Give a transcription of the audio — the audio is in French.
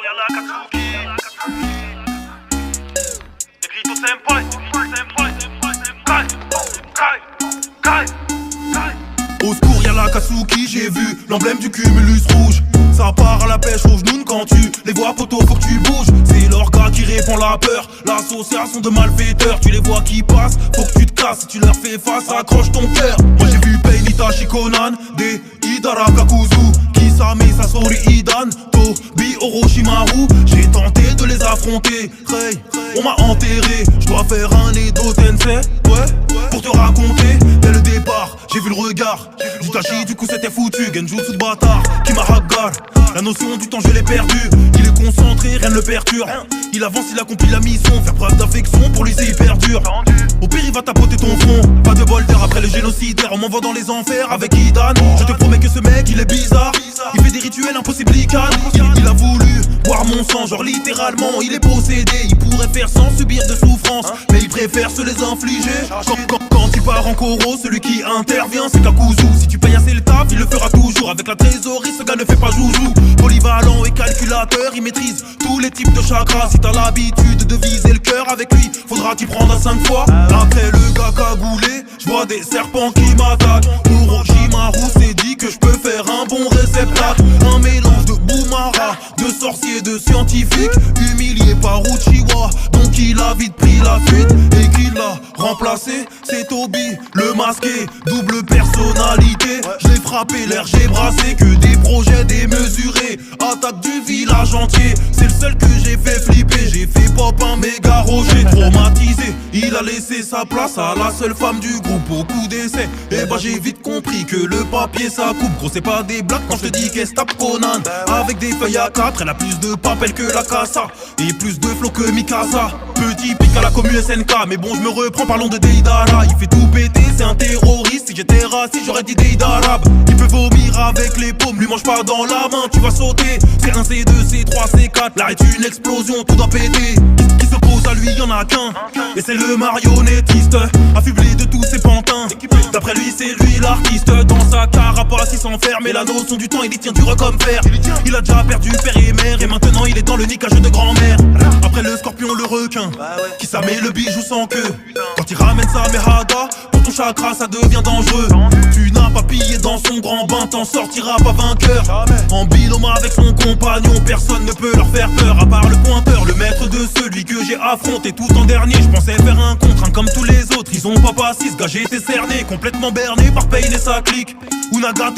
y'a la Katsuki. Negrito senpai, Kai. Au secours y'a la Katsuki, j'ai vu l'emblème du cumulus rouge. Ça part à la pêche aux genoux quand tu les vois poto, faut que tu bouges. C'est l'orga qui répand la peur, l'association de malfaiteurs. Tu les vois qui passent, faut que tu te casses. Si tu leur fais face, accroche ton cœur. Moi j'ai vu Pain, Itachi, Conan, des Hidara Kakuzu, Kisame, Sasori, Idan, Tobi, Orochimaru. J'ai tenté de les affronter, Rei, on m'a enterré. Je dois faire un Edo Tensei, ouais, pour te raconter. Dès le départ, j'ai vu le regard d'Itachi, du coup c'était foutu. Genjutsu de bâtard, qui m'a hagar. La notion du temps je l'ai perdu. Il est concentré, rien ne le perturbe. Il avance, il accomplit la mission. Faire preuve d'affection, pour lui c'est hyper dur. Au pire il va tapoter ton front. Pas de bol d'air après le génocidaire. On m'envoie dans les enfers avec Idan. Je te promets que ce mec il est bizarre. Il fait des rituels impossibles, il a voulu boire mon sang, genre littéralement il est possédé. Il pourrait faire sans subir de souffrance, mais il préfère se les infliger. Quand il part en Koro, celui qui intervient c'est Kakuzu. Si tu payes assez le taf, il le fera toujours. Avec la trésorerie, ce gars ne fait pas joujou. Polyvalent et calculateur, il maîtrise tous les types de chakras. Si t'as l'habitude de viser le cœur avec lui, faudra t'y prendre à 5 fois. Après le gars cagoulé, je vois des serpents qui m'attaquent. Orochimaru s'est dit que je peux faire un bon réceptacle. Un mélange de Boumara, de sorcier, de scientifique. Humilié par Uchiwa, donc il a vite pris la fuite. Et qui l'a remplacé, c'est Tobi, le masqué. Double personnalité, je l'ai frappé, l'air j'ai brassé. Que des projets démesurés, attaque du village entier. C'est le seul que j'ai fait flipper. J'ai fait pop un méga rocher. Traumatisé, il a laissé sa place à la seule femme du groupe. Beaucoup d'essais, et bah j'ai vite compris que le papier ça coupe. Gros c'est pas des blagues quand je te dis qu'elle se tape Conan. Avec des feuilles à 4, elle a plus de papel que la Casa. Et plus de flow que Mikasa. Petit pic à la commu SNK. Mais bon je me reprends, parlons de Deidara. Il fait tout péter, c'est un terroriste. Si j'étais raciste j'aurais dit Deidara. Il peut vomir avec les paumes, lui mange pas dans la main, tu vas sauter. C'est un C2, C3, C4, là est une explosion, tout doit péter. Qui s'oppose à lui, y'en a qu'un. Et c'est le marionnettiste, affublé de tous ses pantins. D'après lui c'est lui l'artiste. Dans sa carapace il s'enferme. Et la notion du temps il y tient dur comme fer. Il a déjà perdu père et mère. Et maintenant il est dans le niquage de grand-mère. Après le scorpion le requin, qui s'amène le bijou sans queue. Quand il ramène sa mehada, pour ton chakra ça devient dangereux. Tu n'as pas pillé dans son grand bain, t'en sortiras pas vainqueur. En binôme avec son compagnon, personne ne peut leur faire peur. À part le pointeur, le maître de celui que j'ai affronté tout en dernier. Je pensais faire un contre, comme tous les autres. Ils ont pas passé, ce gars j'ai été cerné, complètement berné par Pain et sa clique. Unaga